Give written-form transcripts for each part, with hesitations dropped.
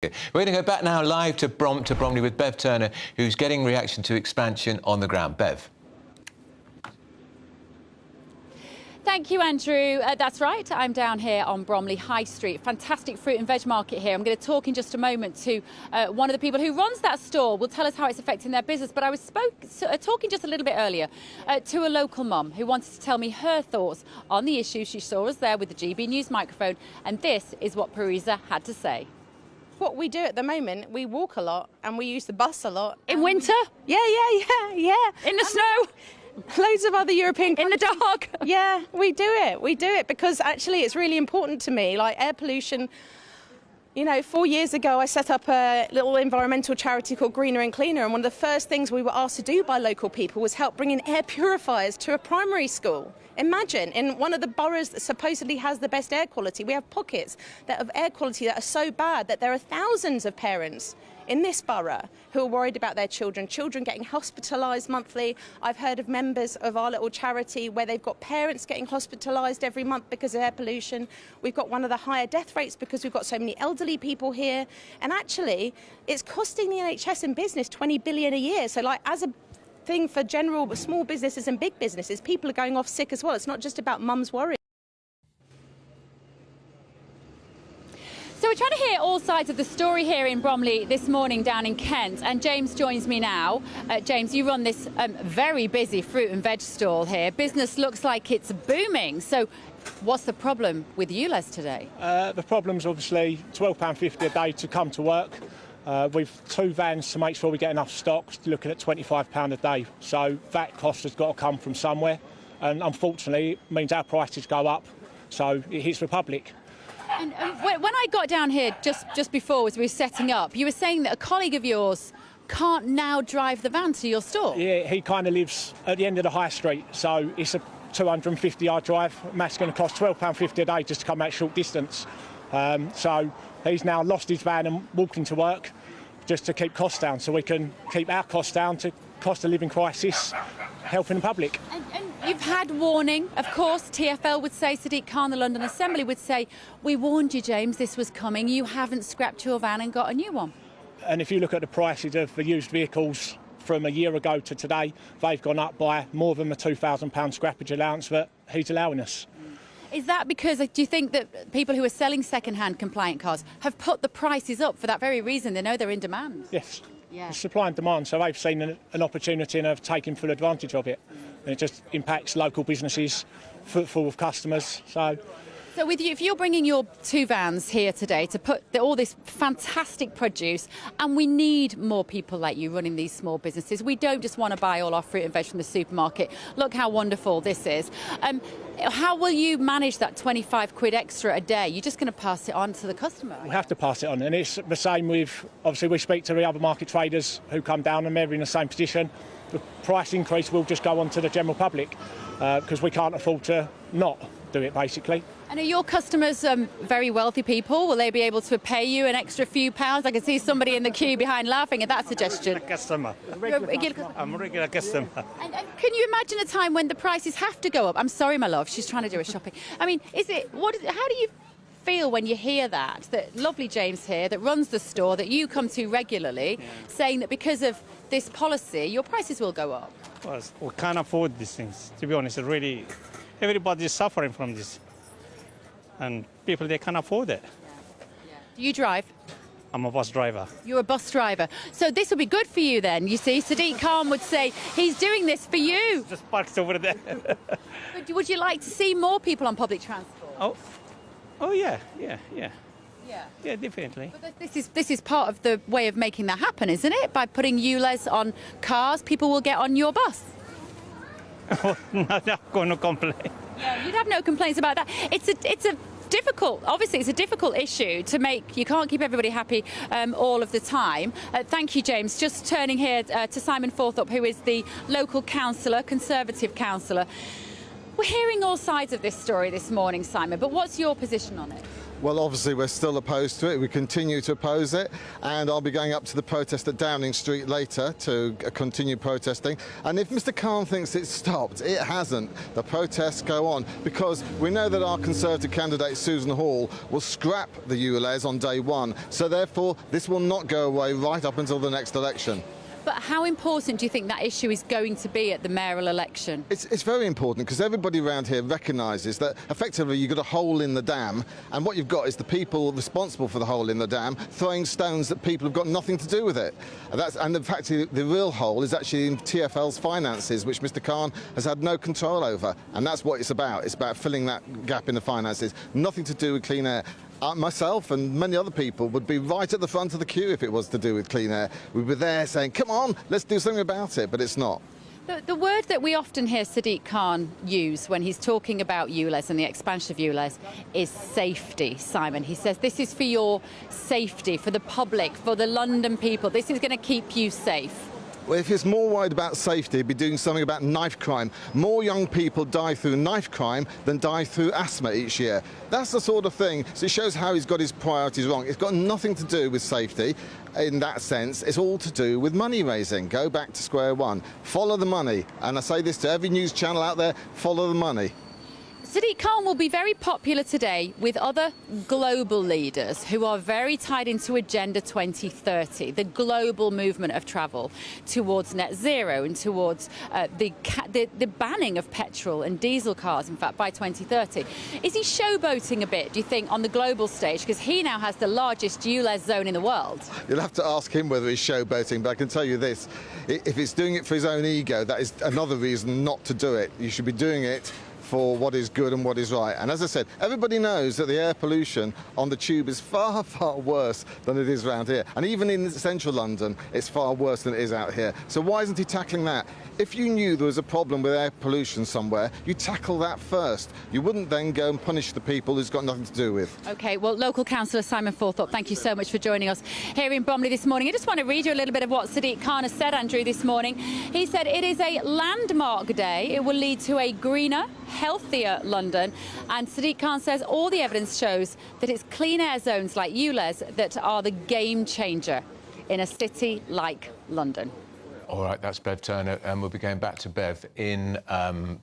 We're going to go back now live to Bromley with Bev Turner, who's getting reaction to expansion on the ground. Bev. Thank you, Andrew. That's right. I'm down here on Bromley High Street. Fantastic fruit and veg market here. I'm going to talk in just a moment to one of the people who runs that store. Will tell us how it's affecting their business. But I was talking just a little bit earlier to a local mum who wanted to tell me her thoughts on the issue. She saw us there with the GB News microphone, and this is what Parisa had to say. What we do at the moment, we walk a lot and we use the bus a lot. In winter? Yeah. In the snow? Loads of other European countries. In the dark? Yeah, we do it. We do it because actually it's really important to me. Like air pollution, you know, 4 years ago I set up a little environmental charity called Greener and Cleaner, and one of the first things we were asked to do by local people was help bring in air purifiers to a primary school. Imagine, in one of the boroughs that supposedly has the best air quality, we have pockets of air quality that are so bad that there are thousands of parents in this borough who are worried about their children getting hospitalised monthly. I've heard of members of our little charity where they've got parents getting hospitalised every month because of air pollution. We've got one of the higher death rates because we've got so many elderly people here. And actually, it's costing the NHS and business 20 billion a year. So like as a thing for general small businesses and big businesses, people are going off sick as well. It's not just about mum's worry. So we're trying to hear all sides of the story here in Bromley this morning down in Kent, and James joins me now. James, you run this very busy fruit and veg stall here. Business looks like it's booming. So what's the problem with ULEZ today? The problem's obviously £12.50 a day to come to work. We've 2 vans to make sure we get enough stock, looking at £25 a day. So that cost has got to come from somewhere. And unfortunately, it means our prices go up. So it hits the public. And when I got down here just before, as we were setting up, you were saying that a colleague of yours can't now drive the van to your store. Yeah, he kind of lives at the end of the high street, so it's a 250-yard drive. And that's going to cost £12.50 a day just to come that short distance. So he's now lost his van and walking to work just to keep costs down, so we can keep our costs down to cost of living crisis, helping the public. And you've had warning, of course. TfL would say, Sadiq Khan, the London Assembly would say, we warned you, James, this was coming. You haven't scrapped your van and got a new one. And if you look at the prices of the used vehicles from a year ago to today, they've gone up by more than the £2,000 scrappage allowance that he's allowing us. Is that because, do you think that people who are selling second-hand compliant cars have put the prices up for that very reason? They know they're in demand. Yes. Yeah. It's supply and demand, so they've seen an opportunity and have taken full advantage of it. And it just impacts local businesses, footfall of customers. So with you, if you're bringing your 2 vans here today to put all this fantastic produce, and we need more people like you running these small businesses. We don't just want to buy all our fruit and veg from the supermarket. Look how wonderful this is. How will you manage that 25 quid extra a day? You're just going to pass it on to the customer? We have to pass it on, and it's the same with, obviously we speak to the other market traders who come down and they're in the same position. The price increase will just go on to the general public because we can't afford to not do it, basically. And are your customers very wealthy people? Will they be able to pay you an extra few pounds? I can see somebody in the queue behind laughing at that suggestion. I'm a customer. I'm a regular customer. And can you imagine a time when the prices have to go up? I'm sorry, my love, she's trying to do her shopping. I mean, how do you feel when you hear that lovely James here, that runs the store, that you come to regularly, saying that because of this policy, your prices will go up? Well, we can't afford these things, to be honest. Really, everybody is suffering from this. And people, they can't afford it. Yeah. Do you drive? I'm a bus driver. You're a bus driver. So this will be good for you then, you see. Sadiq Khan would say he's doing this for you. Just parked over there. Would you like to see more people on public transport? Oh yeah, definitely. But this is part of the way of making that happen, isn't it? By putting ULEZ on cars, people will get on your bus. I'm not going to complain. Yeah, you'd have no complaints about that. It's a difficult, obviously it's a difficult issue to make. You can't keep everybody happy all of the time. Thank you, James. Just turning here to Simon Forthorpe, who is the local councillor, Conservative councillor. We're hearing all sides of this story this morning, Simon, but what's your position on it? Well, obviously we're still opposed to it. We continue to oppose it, and I'll be going up to the protest at Downing Street later to continue protesting. And if Mr Khan thinks it's stopped, it hasn't. The protests go on because we know that our Conservative candidate Susan Hall will scrap the ULEZ on day one. So therefore, this will not go away right up until the next election. But how important do you think that issue is going to be at the mayoral election? It's very important because everybody around here recognises that effectively you've got a hole in the dam, and what you've got is the people responsible for the hole in the dam throwing stones at people who've got nothing to do with it. And in fact, the real hole is actually in TfL's finances, which Mr Khan has had no control over. And that's what it's about. It's about filling that gap in the finances. Nothing to do with clean air. Myself and many other people would be right at the front of the queue if it was to do with clean air. We'd be there saying, come on, let's do something about it, but it's not. The word that we often hear Sadiq Khan use when he's talking about ULEZ and the expansion of ULEZ is safety, Simon. He says this is for your safety, for the public, for the London people. This is going to keep you safe. Well, if he's more worried about safety, he'd be doing something about knife crime. More young people die through knife crime than die through asthma each year. That's the sort of thing. So it shows how he's got his priorities wrong. It's got nothing to do with safety in that sense. It's all to do with money raising. Go back to square one. Follow the money. And I say this to every news channel out there, follow the money. Sadiq Khan will be very popular today with other global leaders who are very tied into Agenda 2030, the global movement of travel towards net zero and towards the banning of petrol and diesel cars, in fact, by 2030. Is he showboating a bit, do you think, on the global stage? Because he now has the largest ULEZ zone in the world. You'll have to ask him whether he's showboating, but I can tell you this. If he's doing it for his own ego, that is another reason not to do it. You should be doing it for what is good and what is right. And as I said, everybody knows that the air pollution on the tube is far, far worse than it is around here. And even in central London, it's far worse than it is out here. So why isn't he tackling that? If you knew there was a problem with air pollution somewhere, you tackle that first. You wouldn't then go and punish the people who's got nothing to do with. OK, well, local councillor Simon Forthorpe, thank you so much for joining us here in Bromley this morning. I just want to read you a little bit of what Sadiq Khan has said, Andrew, this morning. He said it is a landmark day. It will lead to a greener, healthier London. And Sadiq Khan says all the evidence shows that it's clean air zones like ULEZ that are the game changer in a city like London. All right, that's Bev Turner, and we'll be going back to Bev in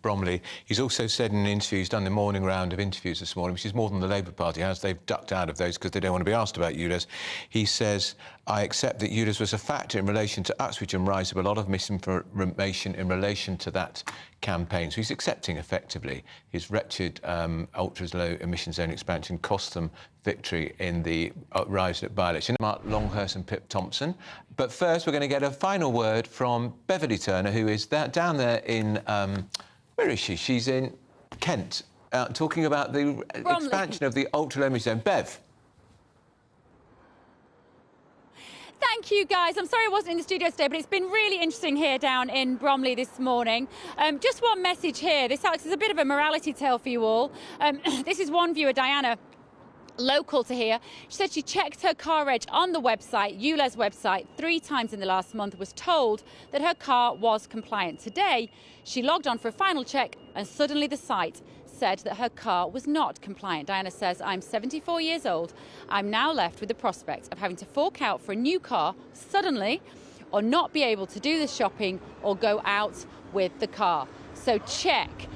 Bromley. He's also said in an interview, he's done the morning round of interviews this morning, which is more than the Labour Party has. They've ducked out of those because they don't want to be asked about ULEZ. He says, I accept that ULEZ was a factor in relation to Uxbridge and Rise, but a lot of misinformation in relation to that campaign. So he's accepting, effectively, his wretched ultra-low emission zone expansion cost them victory in the Rise by-election. Mark Longhurst and Pip Thompson. But first, we're going to get a final word from Beverly Turner, who is down there in... where is she? She's in Kent, talking about the expansion of the ultra-low emission zone. Bev. Thank you, guys. I'm sorry I wasn't in the studio today, but it's been really interesting here down in Bromley this morning. Just one message here. This acts as a bit of a morality tale for you all. This is one viewer, Diana, local to here. She said she checked her car reg on the website, ULEZ website, 3 times in the last month, was told that her car was compliant. Today, she logged on for a final check and suddenly the site said that her car was not compliant. Diana says, I'm 74 years old. I'm now left with the prospect of having to fork out for a new car suddenly or not be able to do the shopping or go out with the car. So check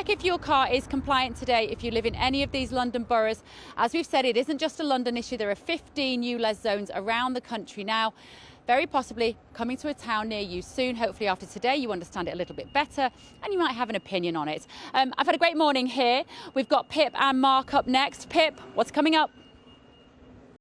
if your car is compliant today if you live in any of these London boroughs. As we've said, it isn't just a London issue. There are 15 ULEZ zones around the country now, very possibly coming to a town near you soon. Hopefully after today you understand it a little bit better and you might have an opinion on it. I've had a great morning here. We've got Pip and Mark up next. Pip, what's coming up?